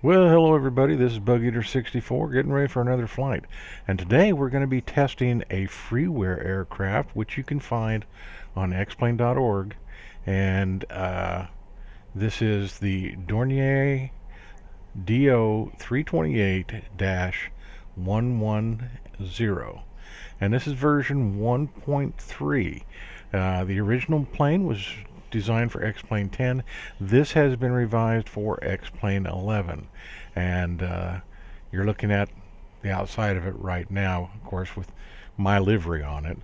Well, hello everybody. This is Bug Eater 64 getting ready for another flight. And today we're going to be testing a freeware aircraft which you can find on xplane.org. And this is the Dornier Do 328-110. And this is version 1.3. The original plane was designed for X-Plane 10. This has been revised for X-Plane 11. And you're looking at the outside of it right now, of course, with my livery on it.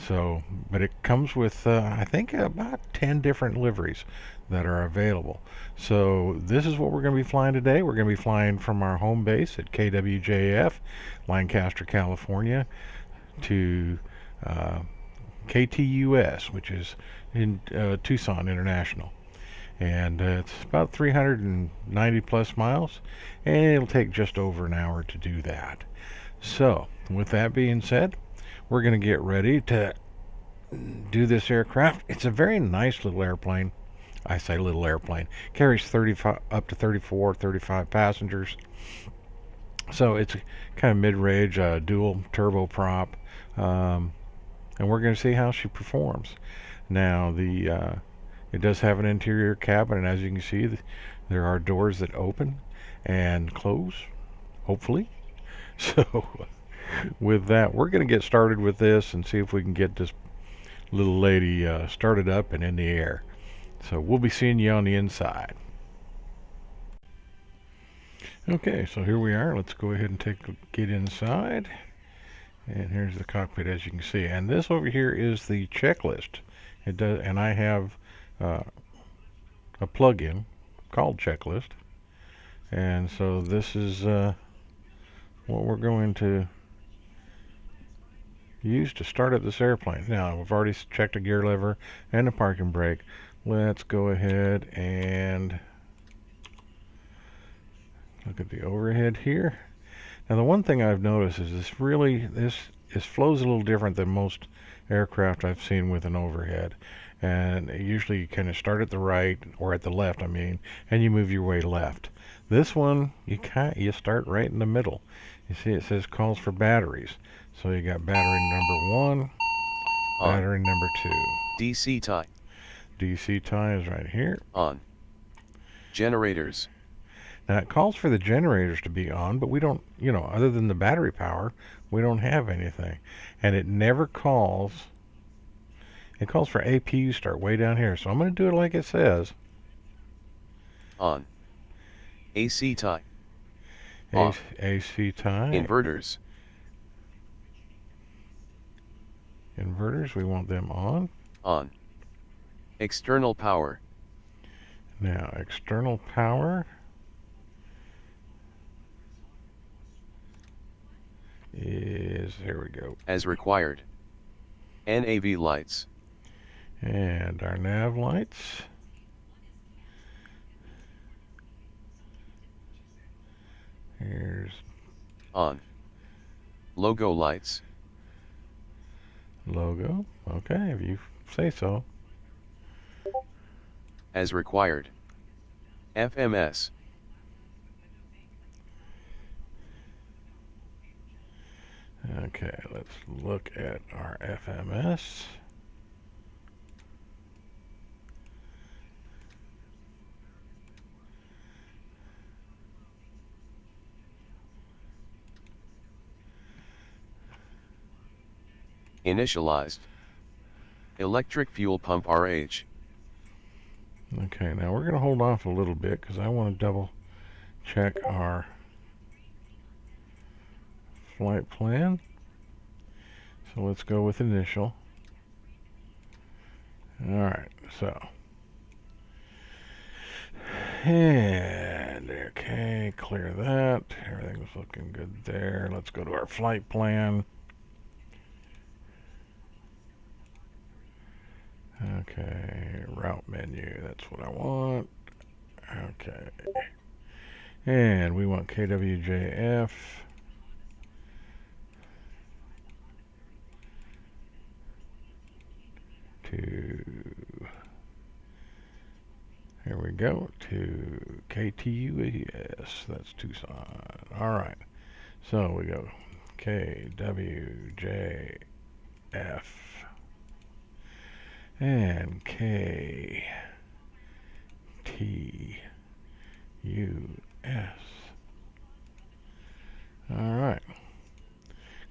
So, but it comes with, I think, about 10 different liveries that are available. So this is what we're going to be flying today. We're going to be flying from our home base at KWJF, Lancaster, California, to KTUS, which is in Tucson International. And it's about 390 plus miles, and it'll take just over an hour to do that. So, with that being said, we're going to get ready to do this aircraft. It's a very nice little airplane. I say little airplane. Carries 35 up to 34, 35 passengers. So it's kind of mid-range, dual turboprop, and we're going to see how she performs. Now it does have an interior cabin, and as you can see, there are doors that open and close, hopefully. So with that, we're going to get started with this and see if we can get this little lady started up and in the air. So we'll be seeing you on the inside. Okay, so here we are. Let's go ahead and get inside. And here's the cockpit, as you can see. And this over here is the checklist. It does, and I have a plug-in called Checklist. And so this is what we're going to use to start up this airplane. Now, we've already checked the gear lever and the parking brake. Let's go ahead and look at the overhead here. Now, the one thing I've noticed is this flows a little different than most aircraft I've seen with an overhead. And usually you kind of start at the right, or at the left, I mean, and you move your way left. This one, you start right in the middle. You see it says calls for batteries. So you got battery number 1, battery number 2. DC tie. DC tie is right here. On. Generators. Now it calls for the generators to be on, but we don't, other than the battery power, we don't have anything. And it never calls. It calls for APU start way down here. So I'm going to do it like it says. On. AC tie. AC tie. Inverters. Inverters, we want them on. On. External power. Now, external power is, there we go. As required. NAV lights. And our nav lights. Here's on. Logo lights. Logo. Okay, if you say so. As required. FMS. Okay, let's look at our FMS. Initialized. Electric fuel pump RH. Okay, now we're going to hold off a little bit because I want to double check our flight plan. So let's go with initial. Alright, so. And okay, clear that. Everything's looking good there. Let's go to our flight plan. Okay, route menu, that's what I want. Okay. And we want KWJF. To, here we go, to KTUS, that's Tucson. Alright, so we go KWJF and KTUS. Alright,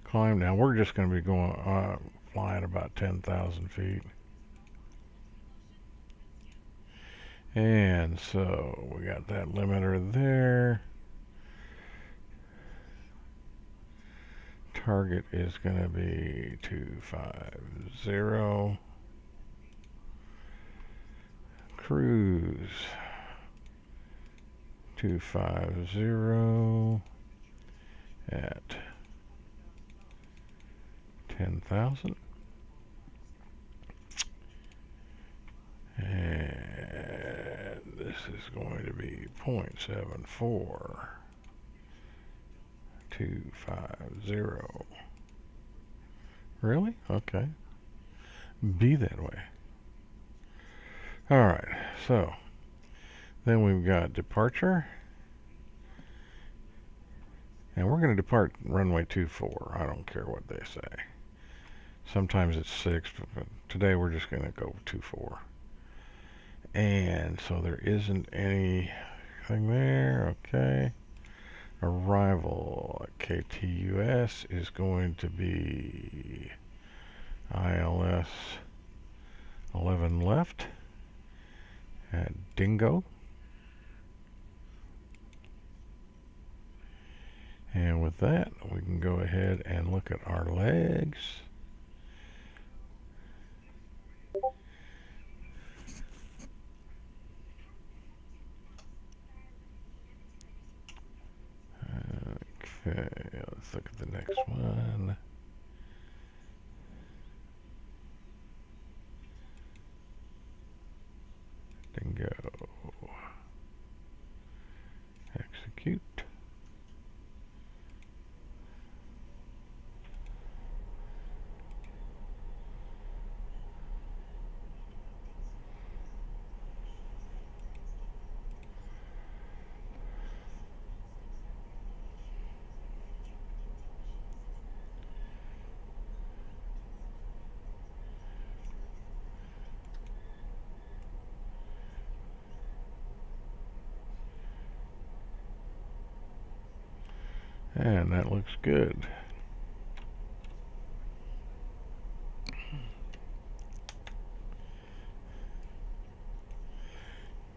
climb down. We're just going to be going flying about 10,000 feet. And so we got that limiter there. Target is going to be 250. Cruise 250 at 10,000. And this is going to be 0.74. 250. Really? Okay. Be that way. Alright, so then we've got departure. And we're going to depart runway 24. I don't care what they say. Sometimes it's 6, but today we're just going to go 24. And so there isn't anything there. Okay. Arrival at KTUS is going to be ILS 11 left at Dingo. And with that, we can go ahead and look at our legs. Okay, let's look at the next one. Dingo. Execute. And that looks good.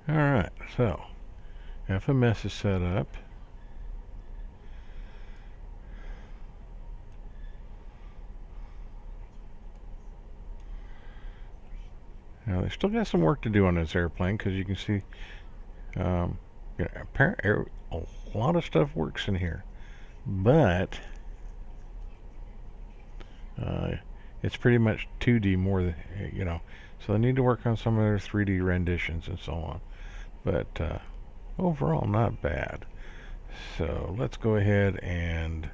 Alright, so FMS is set up. Now they still got some work to do on this airplane, because you can see apparently a lot of stuff works in here. But it's pretty much 2D more than, so they need to work on some of their 3D renditions and so on. But overall, not bad. So let's go ahead and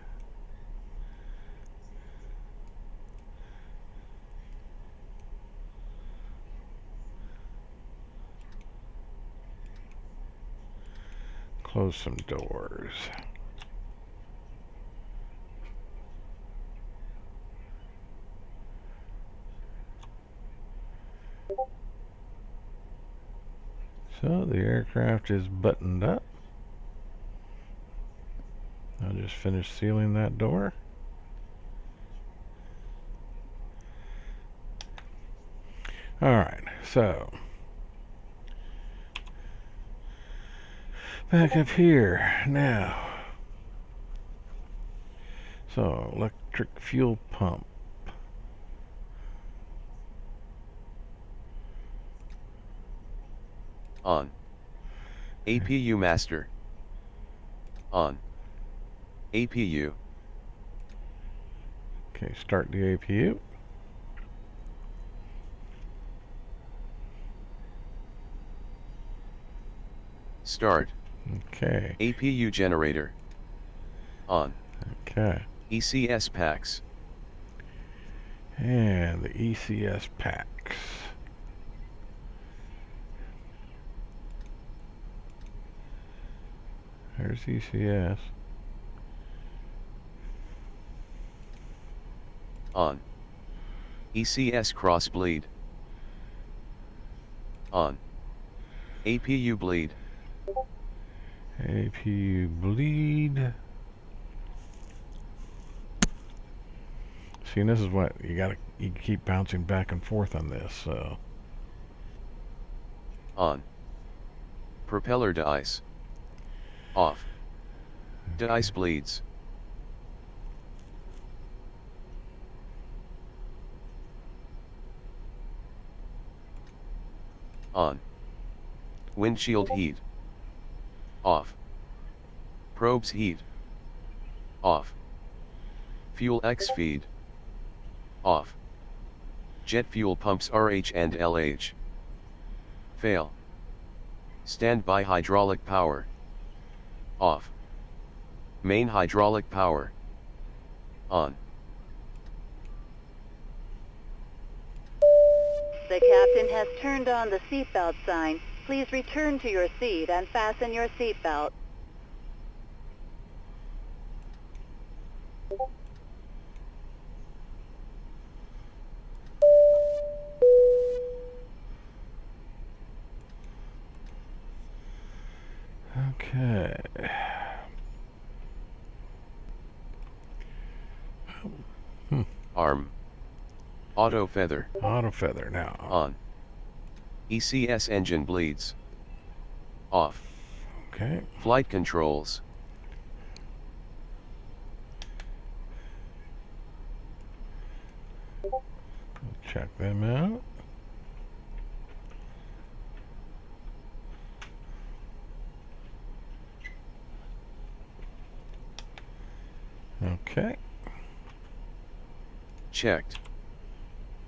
close some doors. So the aircraft is buttoned up. I'll just finish sealing that door. Alright, so back up here now. So electric fuel pump. On. APU master. On. APU. Okay, start the APU. Start. Okay. APU generator. On. Okay. ECS packs. And the ECS packs. There's ECS. On. ECS cross bleed. On. APU bleed. APU bleed. See, and this is what you keep bouncing back and forth on this, so. On. Propeller de-ice. Off. De-ice bleeds. On. Windshield heat. Off. Probes heat. Off. Fuel X feed. Off. Jet fuel pumps RH and LH. Fail. Standby hydraulic power. Off. Main hydraulic power. On. The captain has turned on the seatbelt sign. Please return to your seat and fasten your seatbelt. Okay. Arm. Auto feather. Auto feather now. On. ECS engine bleeds. Off. Okay. Flight controls. Check them out. Okay. Checked.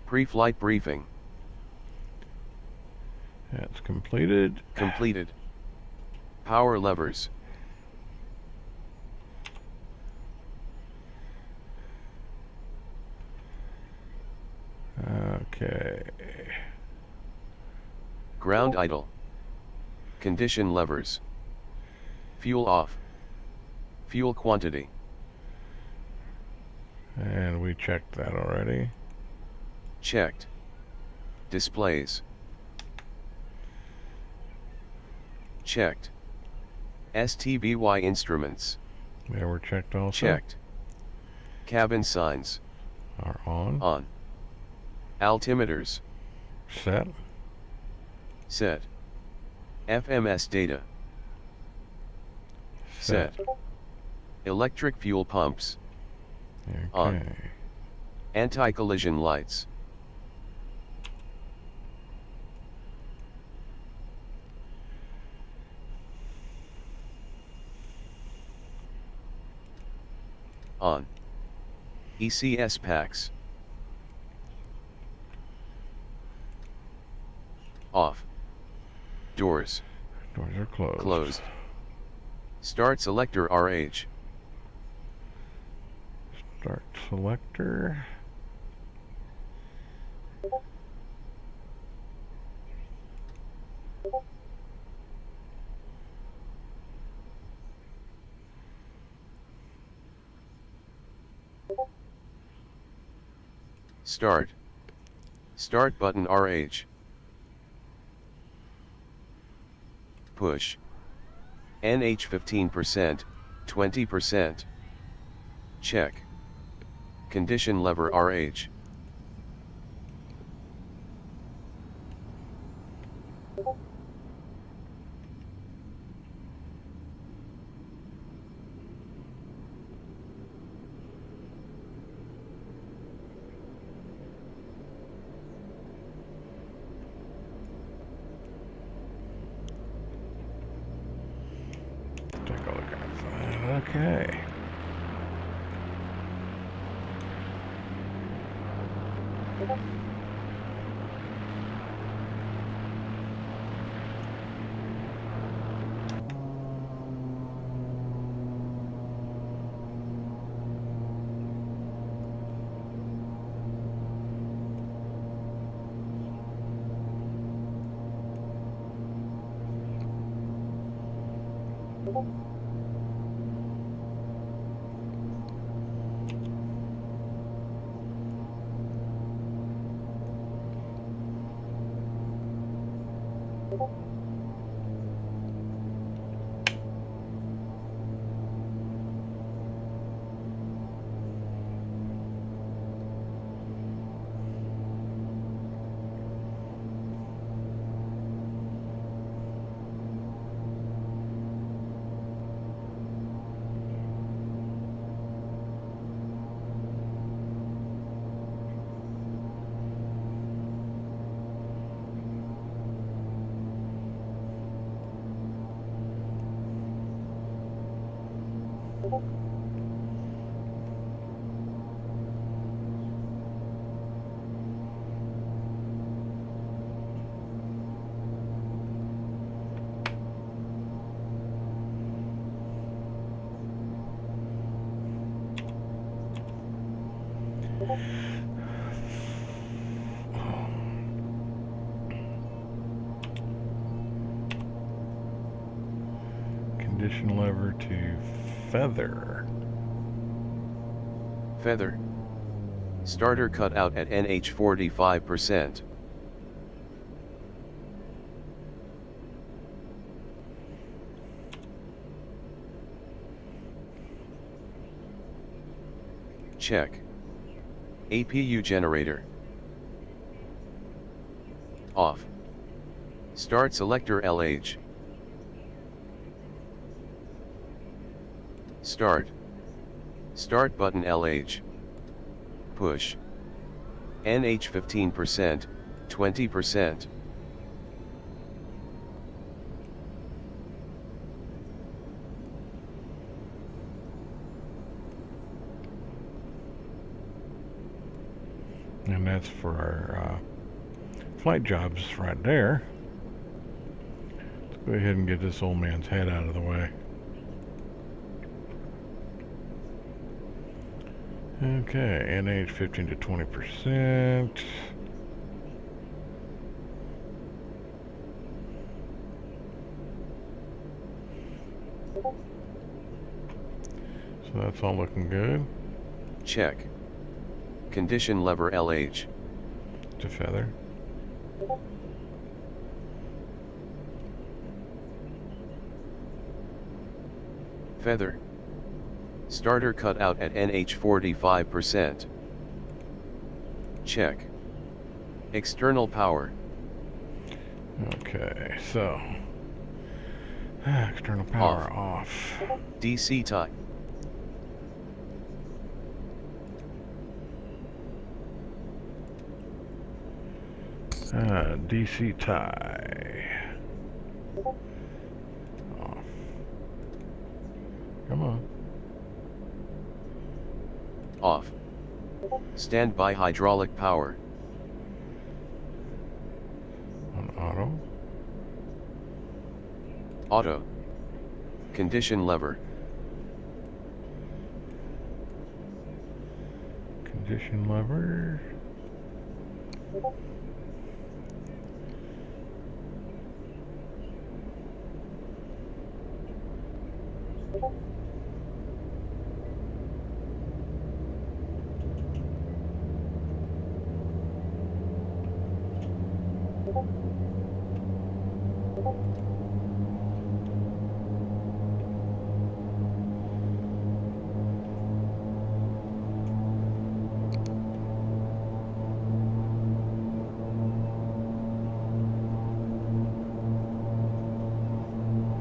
Pre-flight briefing. That's completed. Completed. Power levers. Okay. Ground idle. Condition levers. Fuel off. Fuel quantity. And we checked that already. Checked. Displays. Checked. STBY instruments. They were checked also. Checked. Cabin signs. Are on. On. Altimeters. Set. Set. FMS data. Set. Electric fuel pumps. Okay. On. Anti-collision lights. On. ECS packs. Off. Doors. Doors are closed. Closed. Start selector RH. Start selector. Start. Start button RH. Push. NH 15%, 20%. Check. Condition lever RH. Take a look at that. Okay. Condition lever to feather. Feather. Starter cut out at NH 45%. Check. APU generator. Off. Start selector LH. Start. Start button LH. Push. NH 15%, 20%. And that's for our flight jobs right there. Let's go ahead and get this old man's head out of the way. Okay, NH 15 to 20%. So that's all looking good. Check. Condition lever LH. To feather. Feather. Starter cut out at NH 45%. Check. External power. Okay, so external power off. DC tie. DC tie. Off. Come on. Off. Standby hydraulic power. On auto. Auto. Condition lever. Condition lever.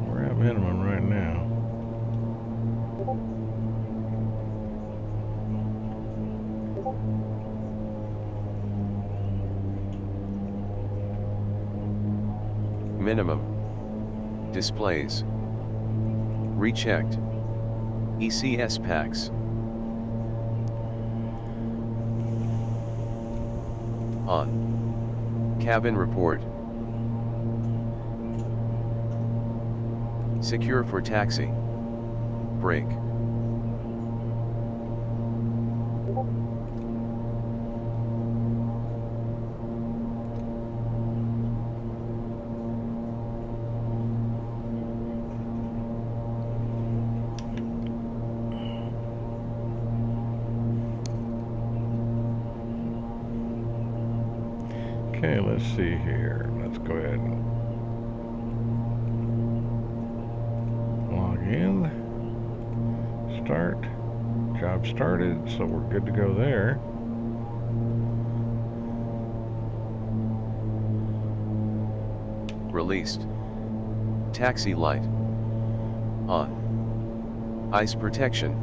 We're at minimum right now. Minimum. Displays. Rechecked. ECS packs. On. Cabin report. Secure for taxi. Brake. Okay, let's see here. Let's go ahead and log in. Start. Job started, so we're good to go there. Released. Taxi light. On. Ice protection.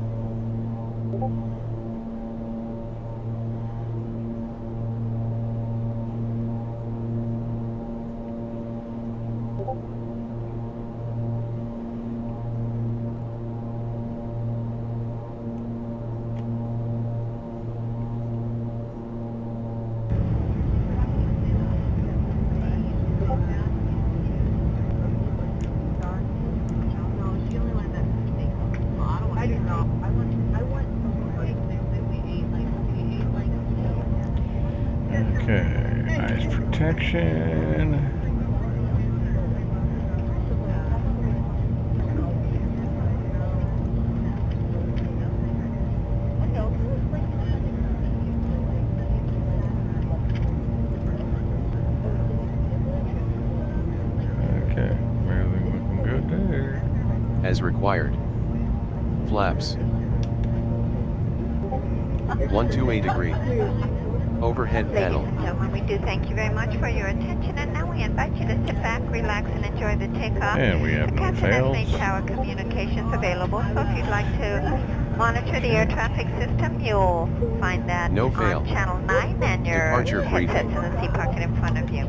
Okay, ice protection. Okay, everything looking good there. As required. Flaps. 128 degree. Overhead Ladies panel. and gentlemen, we do thank you very much for your attention, and now we invite you to sit back, relax, and enjoy the takeoff. And we have The no captain has fails. made tower communications available, so if you'd like to monitor the air traffic system, you'll find that No fail. on channel 9 and your Departure headset's briefing. in the seat pocket in front of you.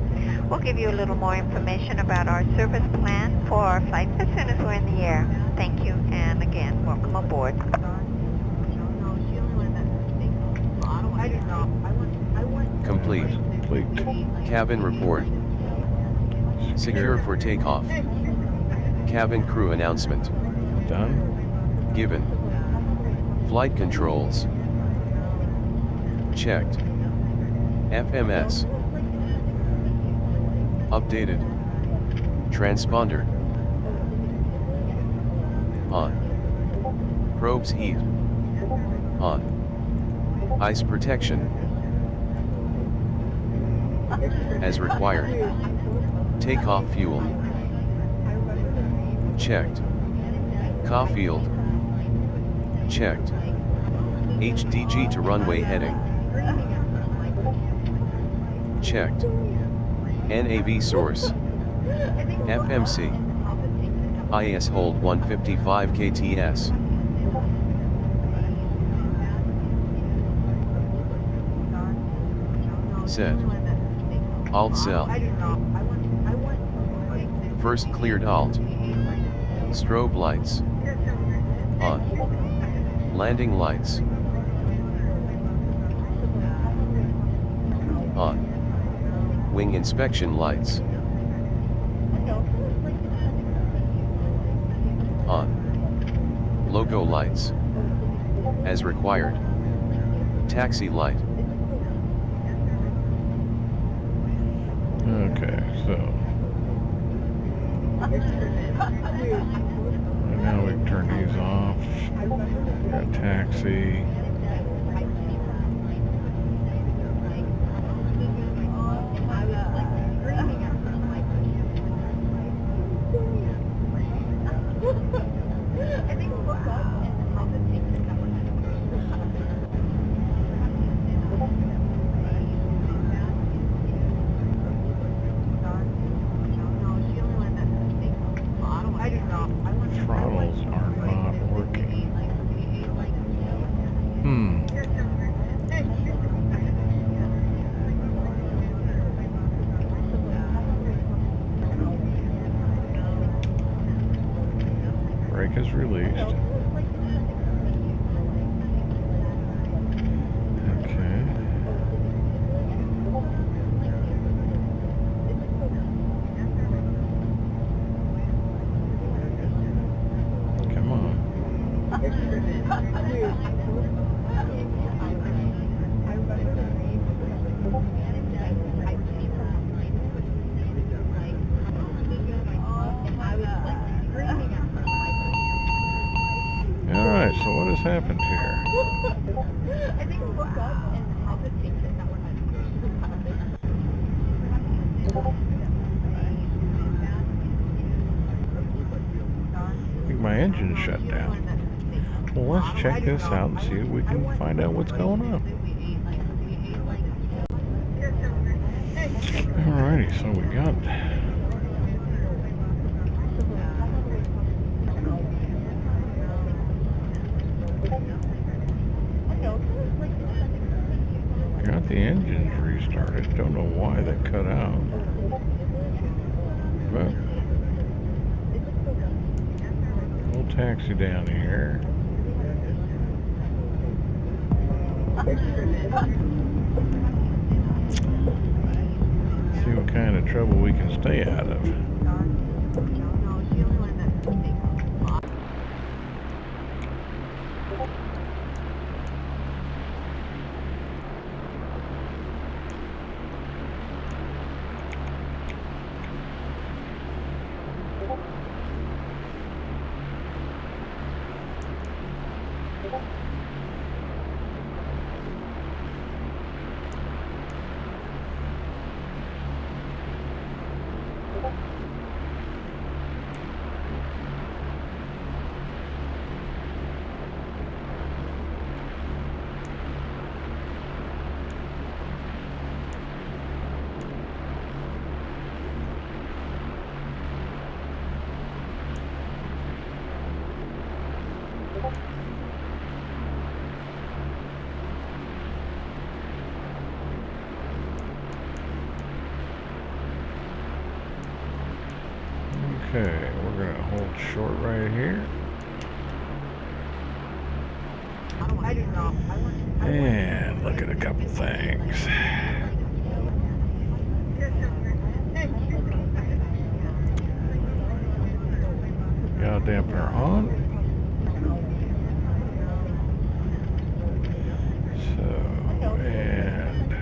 We'll give you a little more information about our service plan for our flight as soon as we're in the air. Thank you, and again, welcome aboard. Complete. Complete. Cabin report. Secure for takeoff. Cabin crew announcement. Done. Given. Flight controls. Checked. FMS. Updated. Transponder. On. Probes heat. On. Ice protection. As required. Takeoff fuel. Checked. Caulfield. Checked. HDG to runway heading. Checked. NAV source. FMC. IS hold 155 KTS. Set. Alt cell. First cleared alt. Strobe lights. On. Landing lights. On. Wing inspection lights. On. Logo lights. As required. Taxi light. Okay, so. And now we can turn these off. Got taxi. Throttles are not working. Brake is released. Okay. Come on. Alright, so what has happened here? I think my engine shut down. Well, let's check this out and see if we can find out what's going on. Alrighty, so we got the engines restarted. Don't know why they cut out. But we'll taxi down here. See what kind of trouble we can stay out of. Okay, we're gonna hold short right here. And look at a couple things. Yaw dampener on. So, and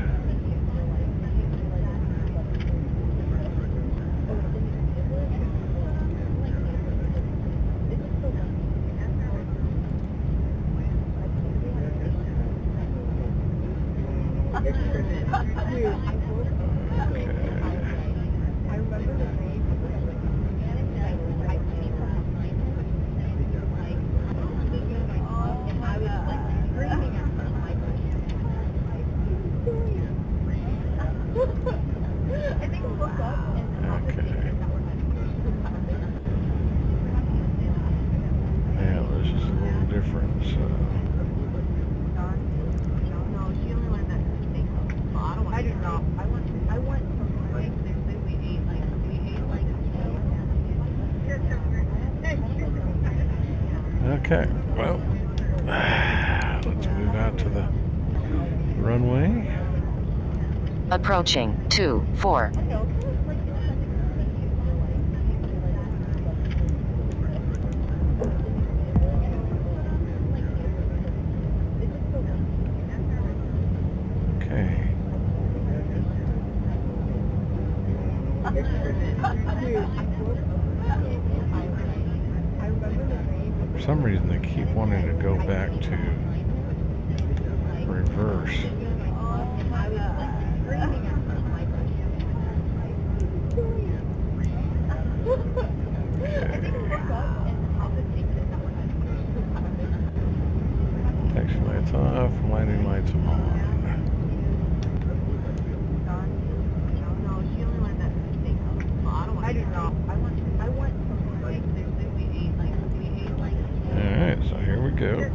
okay, well, let's move out to the runway. Approaching 24. Okay. For some reason they keep wanting to go back to reverse. Taxi lights off, landing lights on. Alright, so here we go.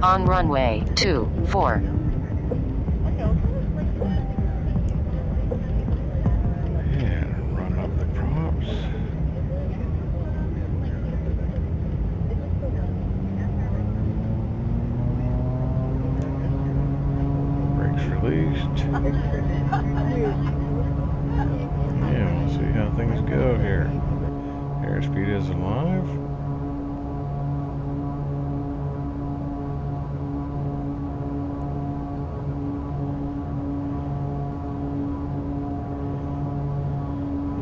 On runway 24. And run up the props. Brakes released. Yeah, we'll see how things go here. Airspeed is alive.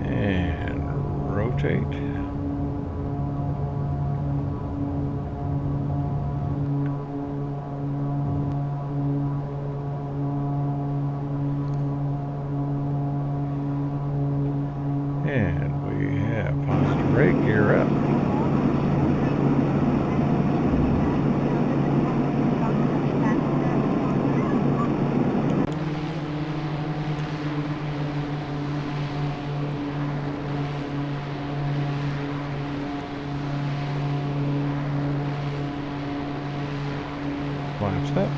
And rotate. And we have positive brake gear up. Flaps up.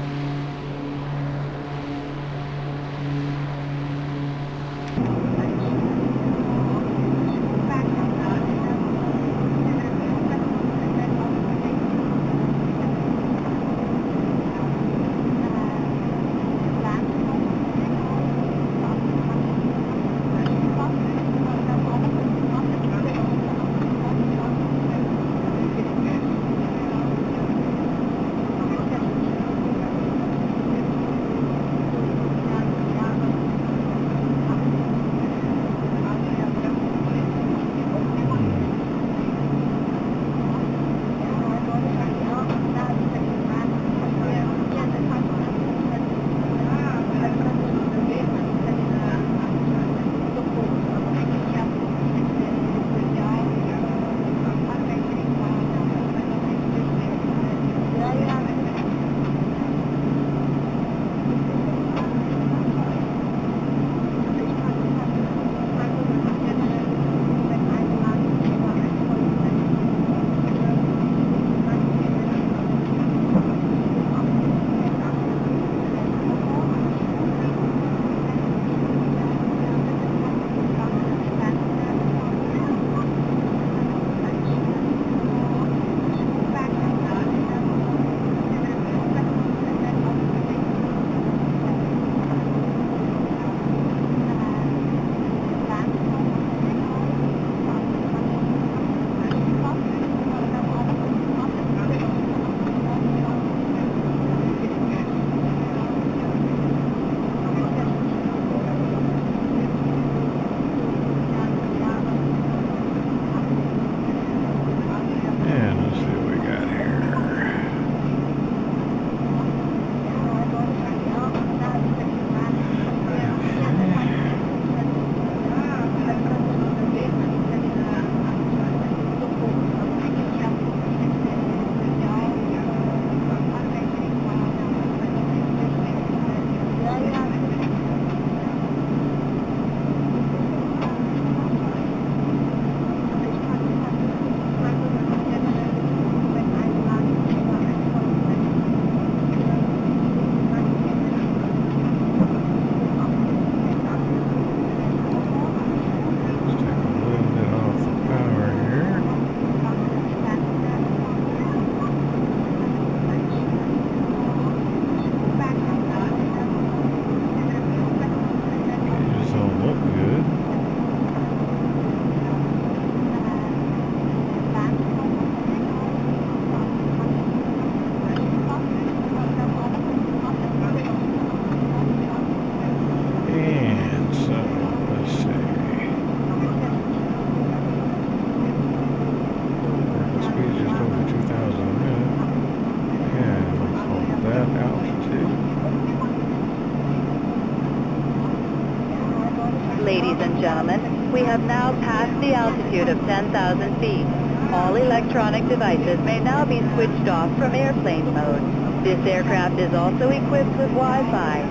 Ladies and gentlemen, we have now passed the altitude of 10,000 feet. All electronic devices may now be switched off from airplane mode. This aircraft is also equipped with Wi-Fi.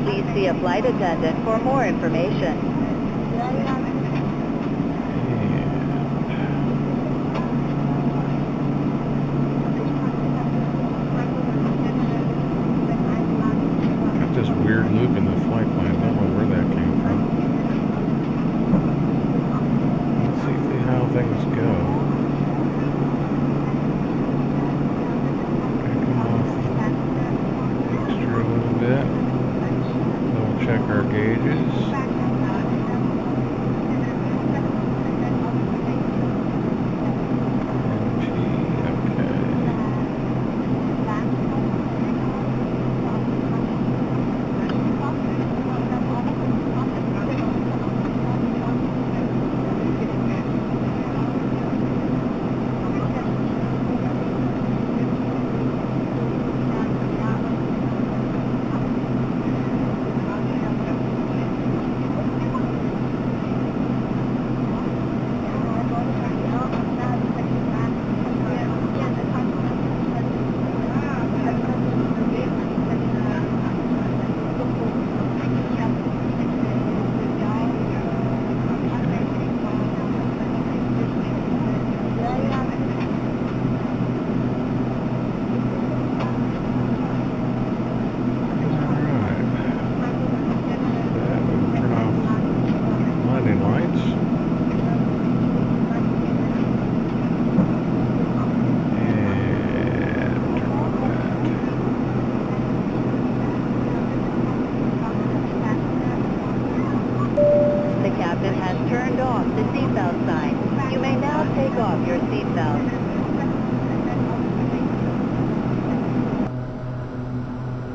Please see a flight attendant for more information. Got this weird loop in the flight plan. Don't know where that came from. Let's see how things go. Extra a little bit. We'll check our gauges.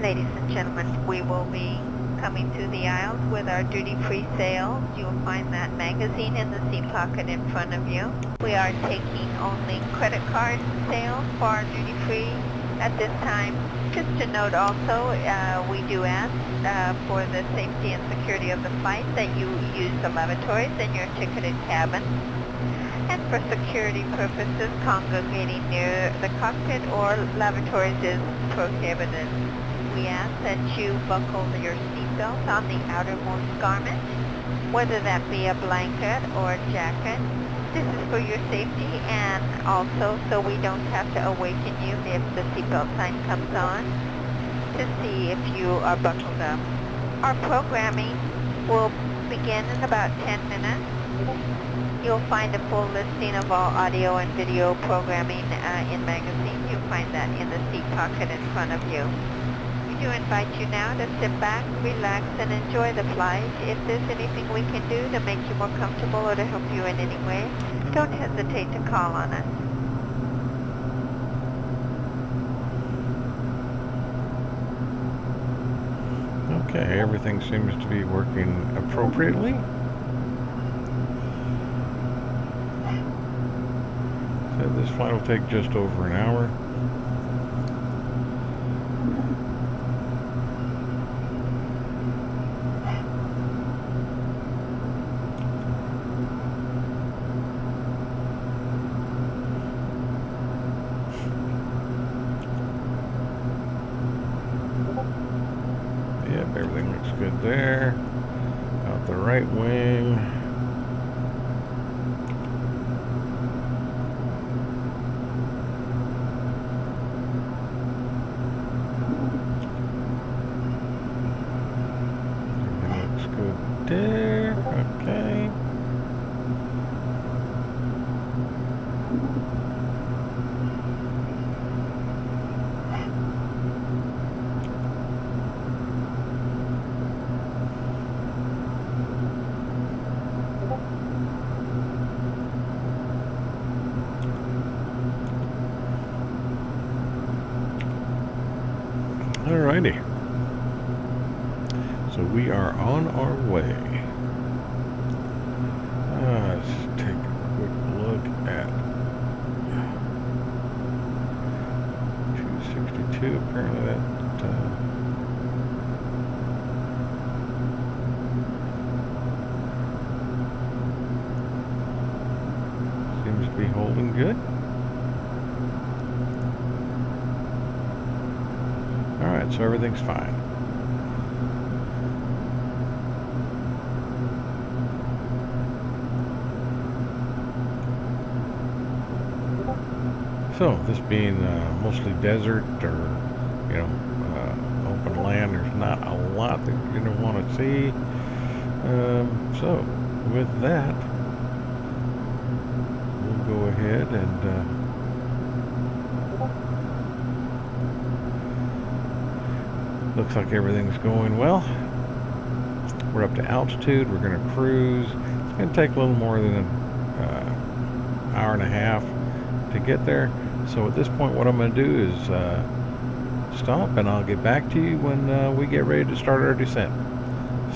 Ladies and gentlemen, we will be coming through the aisles with our duty-free sales. You will find that magazine in the seat pocket in front of you. We are taking only credit card sales for our duty-free at this time. Just to note also, we do ask for the safety and security of the flight that you use the lavatories in your ticketed cabin. And for security purposes, congregating near the cockpit or lavatories is prohibited. We ask that you buckle your seatbelt on the outermost garment, whether that be a blanket or a jacket. This is for your safety and also so we don't have to awaken you if the seatbelt sign comes on to see if you are buckled up. Our programming will begin in about 10 minutes. You'll find a full listing of all audio and video programming in magazine. You'll find that in the seat pocket in front of you. We do invite you now to sit back, relax, and enjoy the flight. If there's anything we can do to make you more comfortable or to help you in any way, don't hesitate to call on us. Okay, everything seems to be working appropriately. So this flight will take just over an hour. Yep, everything looks good there. Out the right wing. Everything looks good there. Okay. Alrighty. So we are on our way. Let's take a quick look at 262. Apparently that holding good. Alright, so everything's fine. So, this being mostly desert or, you know, open land, there's not a lot that you're going to want to see. So, with that, we'll go ahead and looks like everything's going well. We're up to altitude. We're going to cruise. It's going to take a little more than an hour and a half to get there. So at this point, what I'm going to do is stop, and I'll get back to you when we get ready to start our descent.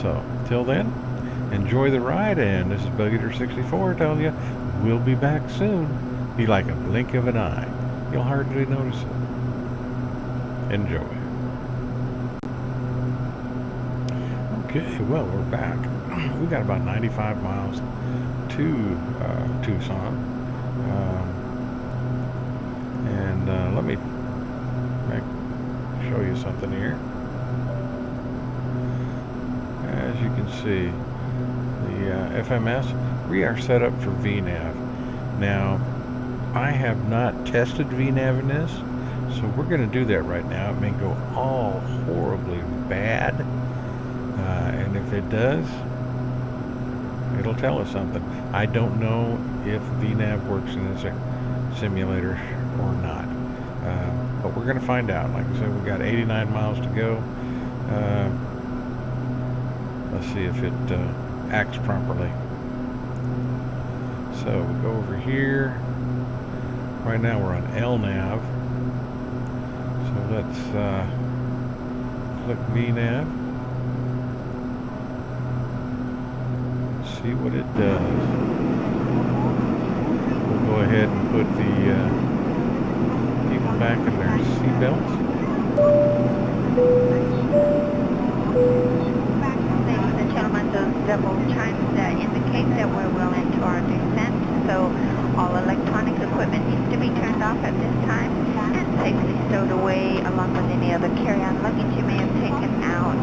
So till then, enjoy the ride, and this is BugEater64 telling you we'll be back soon. Be like a blink of an eye. You'll hardly notice it. Enjoy. Okay, well, we're back. We got about 95 miles to Tucson. Let me show you something here. As you can see, the FMS, we are set up for VNAV. Now, I have not tested VNAV in this, so we're going to do that right now. It may go all horribly bad. And if it does, it'll tell us something. I don't know if VNAV works in this simulator or not. But we're going to find out. Like I said, we've got 89 miles to go. Let's see if it acts properly. So we go over here. Right now we're on LNAV. So let's click VNAV. See what it does. We'll go ahead and put the people back in their seatbelts. Ladies and gentlemen, those double chimes indicate that we're well into our descent, so all electronic equipment needs to be turned off at this time and safely stowed away along with any other carry-on luggage you may have taken out.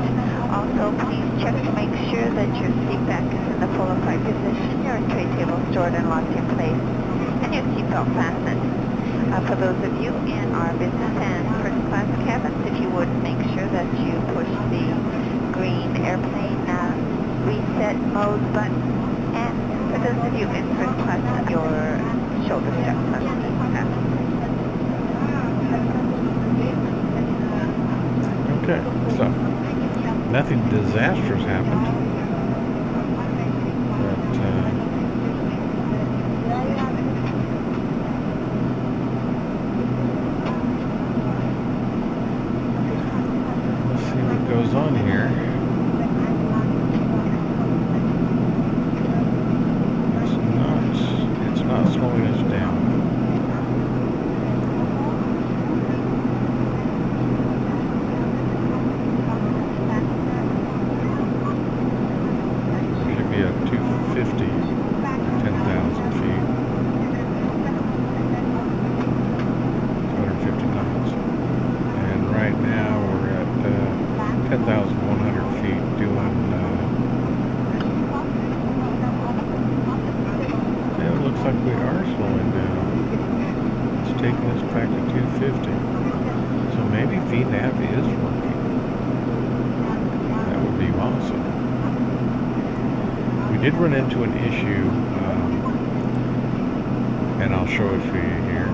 Also, please check to make sure that your seat back is in the full upright position, your tray table stored and locked in place, and your seatbelt fastened. For those of you in our business and first class cabins, if you would make sure that you push the green airplane reset mode button, and for those of you in first class, your shoulder straps must be fastened. Okay, so nothing disastrous happened, but let's see what goes on here. It's not slowing us down. Be a 250, 10,000 feet, 250 knots. And right now we're at 10,100 feet doing, yeah, it looks like we are slowing down. It's taking us back to 250. So maybe VNAV is working. That would be awesome. We did run into an issue, and I'll show it for you here.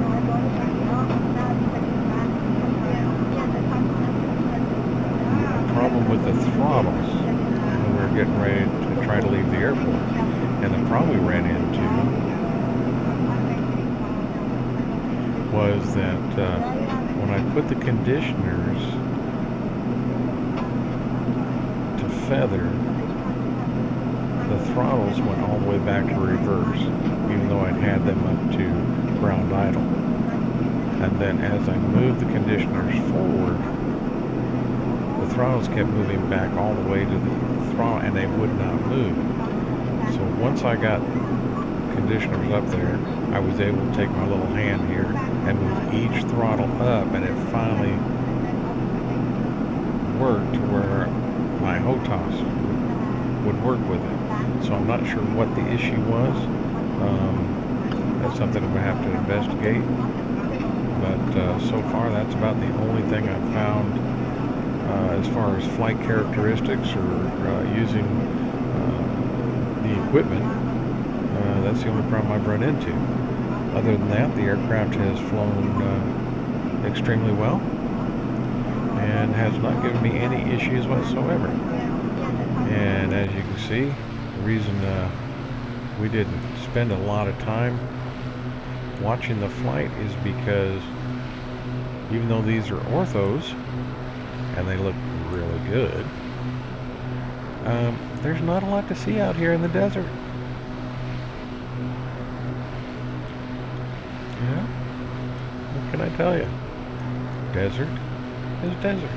A problem with the throttles when we were getting ready to try to leave the airport. And the problem we ran into was that when I put the conditioners to feather, the throttles went all the way back to reverse, even though I'd had them up to ground idle. And then as I moved the conditioners forward, the throttles kept moving back all the way to the throttle, and they would not move. So once I got conditioners up there, I was able to take my little hand here and move each throttle up, and it finally worked to where my HOTAS would work with it. So I'm not sure what the issue was. That's something I'm going to have to investigate. But so far, that's about the only thing I've found as far as flight characteristics or using the equipment. That's the only problem I've run into. Other than that, the aircraft has flown extremely well and has not given me any issues whatsoever. And as you can see, the reason we didn't spend a lot of time watching the flight is because even though these are orthos and they look really good, there's not a lot to see out here in the desert. Yeah, what can I tell you? Desert is desert.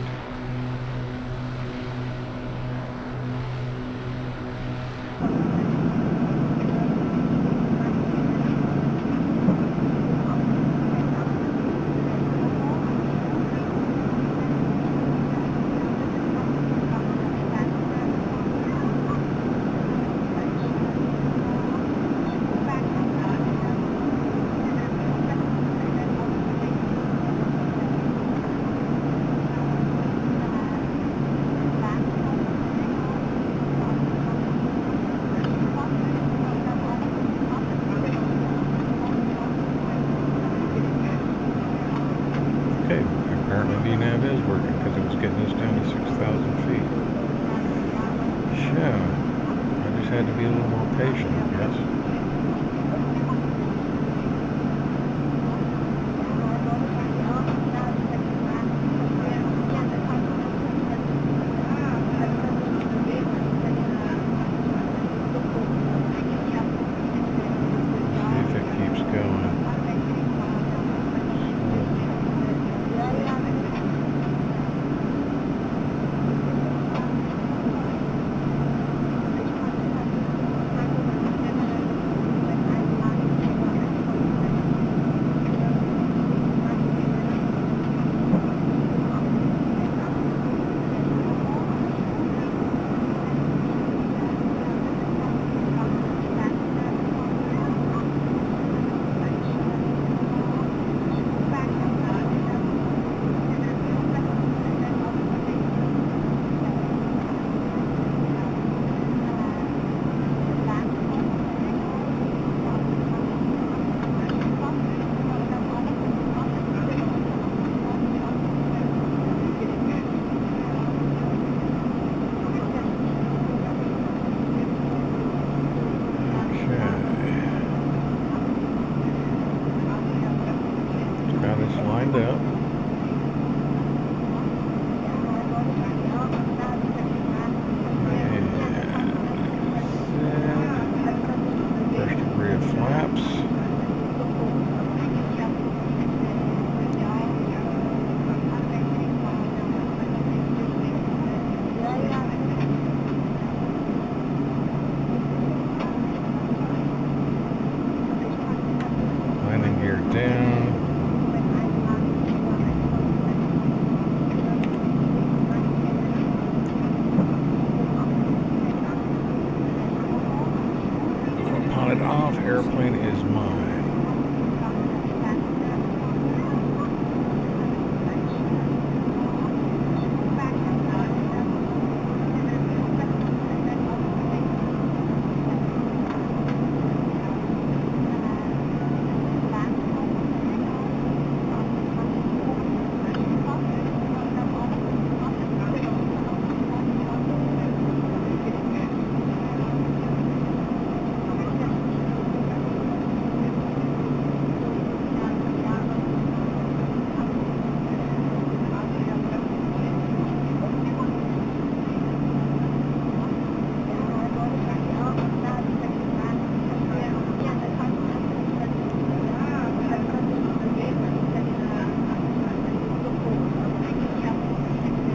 Apparently VNAV is working because it was getting us down to 6,000 feet. Yeah, I just had to be a little more patient, I guess. See if it keeps going. Got us lined up. And first degree of flaps. Landing gear down. Pilot off, airplane is mine.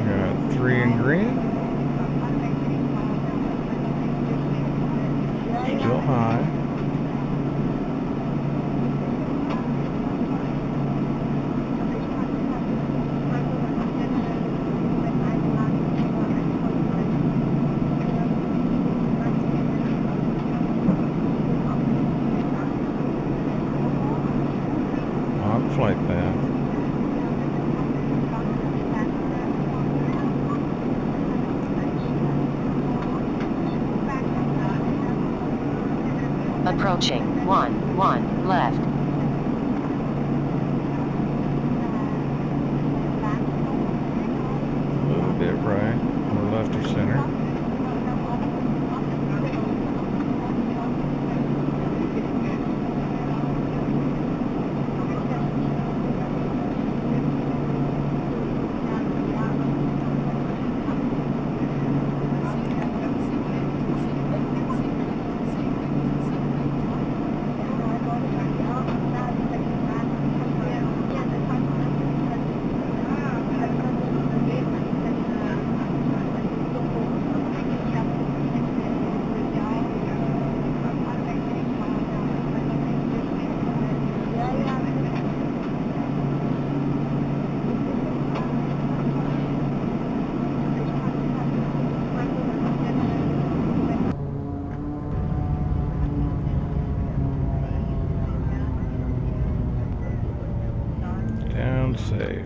Got 3 in green. Still high. Approaching 1 left. A little bit right, or left of center. Down safe.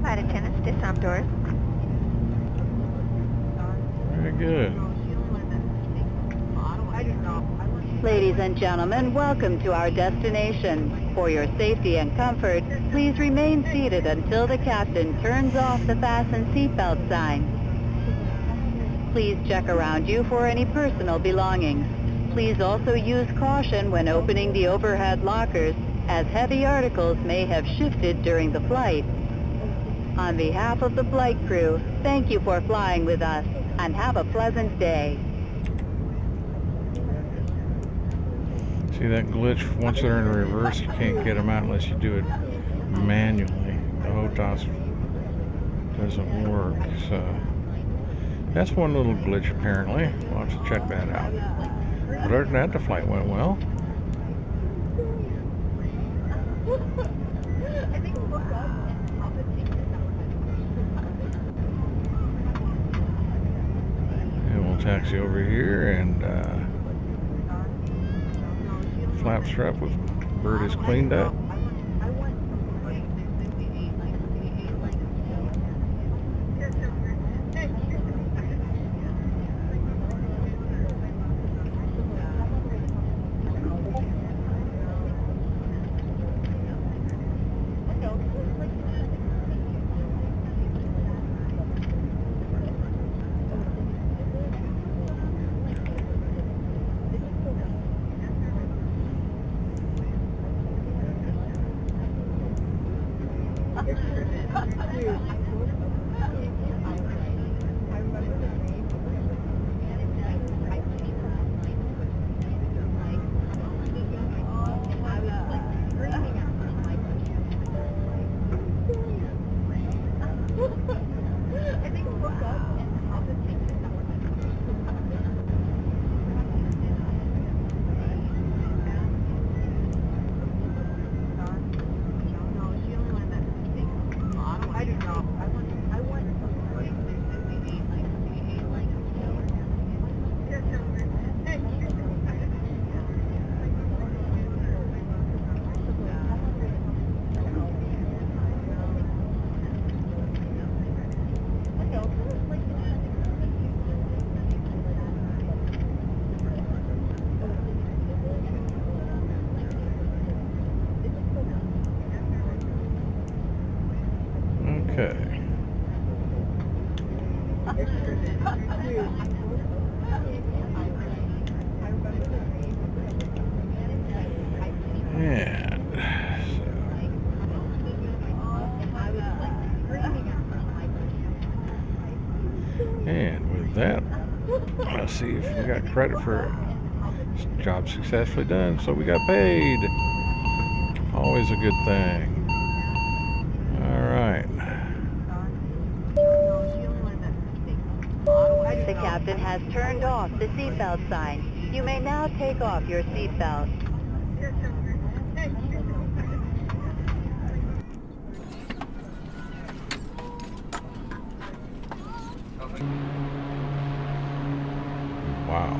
Flight attendants, disarm doors. Very good. Ladies and gentlemen, welcome to our destination. For your safety and comfort, please remain seated until the captain turns off the fasten seatbelt sign. Please check around you for any personal belongings. Please also use caution when opening the overhead lockers, as heavy articles may have shifted during the flight. On behalf of the flight crew, thank you for flying with us, and have a pleasant day. See that glitch? Once they're in reverse, you can't get them out unless you do it manually. The HOTAS doesn't work, so that's one little glitch apparently. We'll have to check that out. But other than that, the flight went well. And we'll taxi over here, and flaps are up with bird is cleaned up. Okay. And with that, let's see if we got credit for it. Job successfully done, so we got paid. Always a good thing. Alright. The captain has turned off the seatbelt sign. You may now take off your seatbelt. Wow.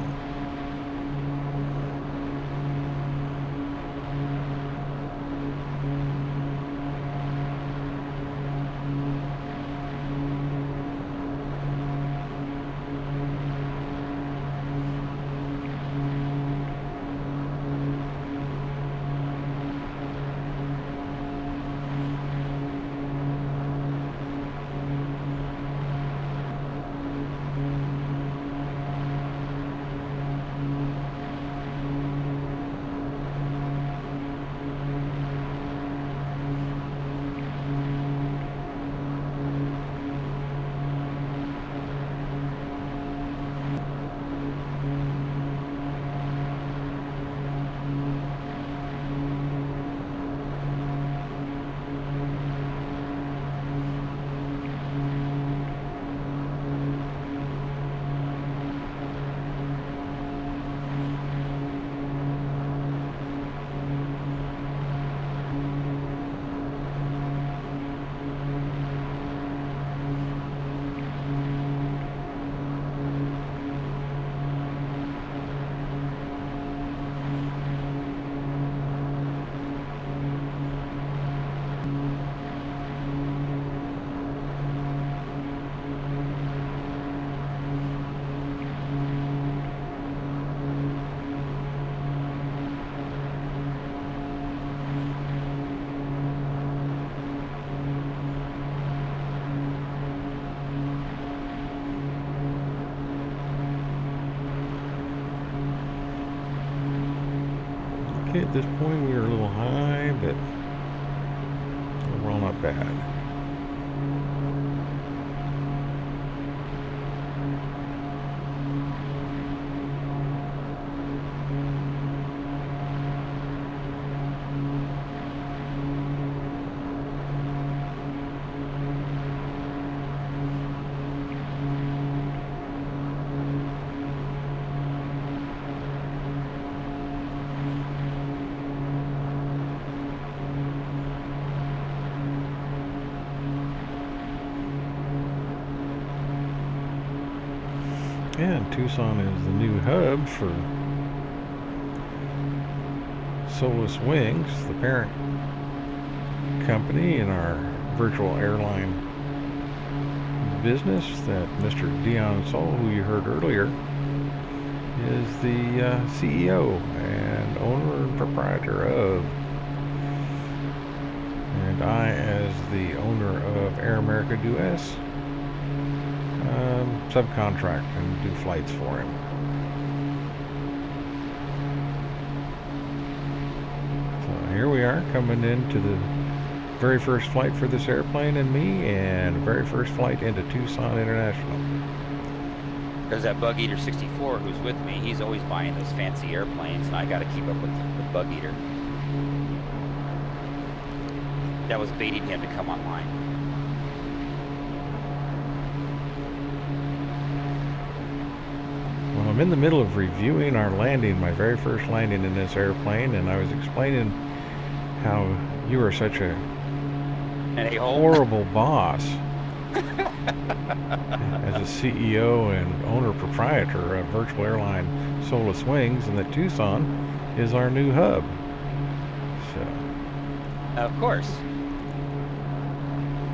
Okay, at this point we are a little high, but overall not bad. And Tucson is the new hub for Solus Wings, the parent company in our virtual airline business that Mr. Dion Sol, who you heard earlier, is the CEO and owner and proprietor of. And I, as the owner of Air America US, subcontract and do flights for him. So here we are coming into the very first flight for this airplane and me, and very first flight into Tucson International. There's that Bug Eater 64 who's with me. He's always buying those fancy airplanes, and I got to keep up with Bug Eater. That was baiting him to come online. Well, I'm in the middle of reviewing our landing, my very first landing in this airplane, and I was explaining how you are such a horrible boss as a CEO and owner proprietor of virtual airline Solus Wings, and that Tucson is our new hub. So, of course.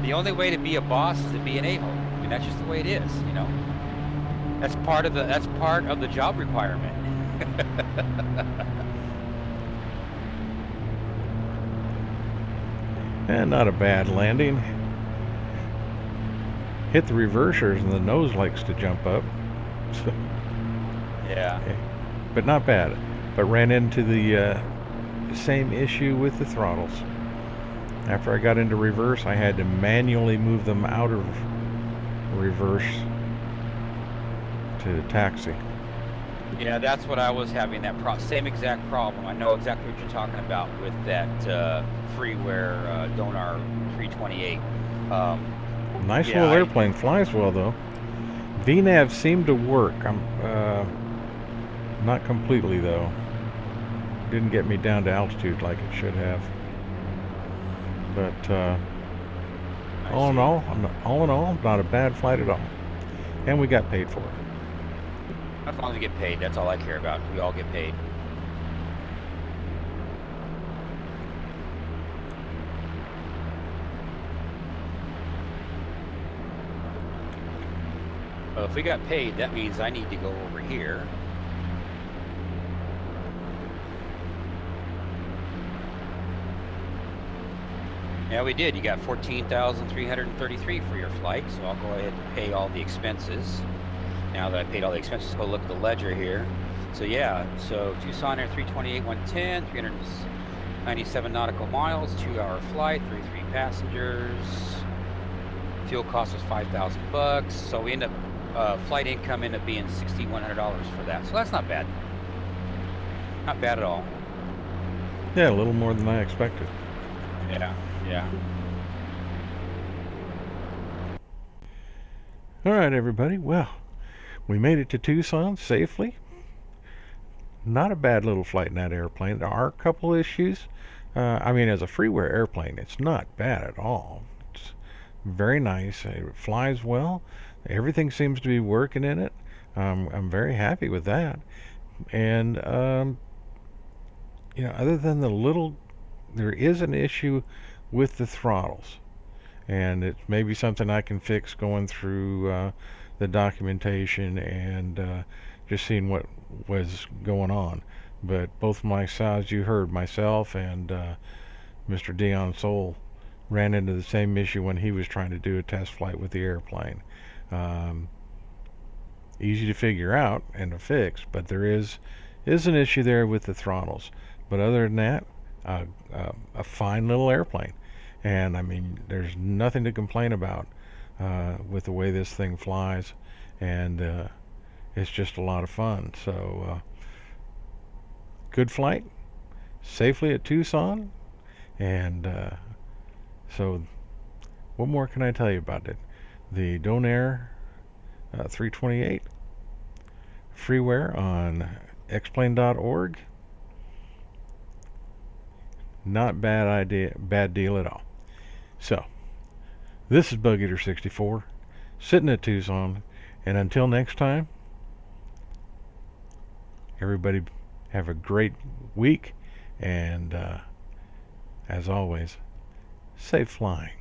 The only way to be a boss is to be an a-hole. I mean, that's just the way it is, you know. That's part of the job requirement. and not a bad landing. Hit the reversers and the nose likes to jump up. So, yeah. But not bad. But ran into the same issue with the throttles. After I got into reverse, I had to manually move them out of reverse to taxi. Yeah, that's what I was having, that same exact problem. I know exactly what you're talking about with that Freeware Dornier 328. Nice little airplane, flies well though. VNAV seemed to work. I'm not completely though. Didn't get me down to altitude like it should have. But all in all, not a bad flight at all. And we got paid for it. As long as we get paid, that's all I care about. We all get paid. Well, if we got paid, that means I need to go over here. Yeah, we did. You got $14,333 for your flight, so I'll go ahead and pay all the expenses. Now that I paid all the expenses, go look at the ledger here. So yeah, so Tucson Air 328 110, 397 nautical miles, 2-hour flight, 33 passengers. Fuel cost was $5,000. So we end up flight income ended up being $6,100 for that. So that's not bad. Not bad at all. Yeah, a little more than I expected. Yeah, yeah. All right, everybody. Well, we made it to Tucson safely. Not a bad little flight in that airplane. There are a couple issues. I mean, as a Freeware airplane, it's not bad at all. It's very nice. It flies well. Everything seems to be working in it. I'm very happy with that. And, you know, other than there is an issue with the throttles. And it may be something I can fix going through the documentation and just seeing what was going on. But both as you heard, myself and Mr. Dion Sol ran into the same issue when he was trying to do a test flight with the airplane. Easy to figure out and to fix, but there is an issue there with the throttles. But other than that, a fine little airplane. And I mean, there's nothing to complain about with the way this thing flies, and it's just a lot of fun. So good flight, safely at Tucson, and so what more can I tell you about it? The Dornier 328 freeware on xplane.org. Not bad deal at all. So, this is Bug Eater 64, sitting at Tucson, and until next time, everybody have a great week, and as always, safe flying.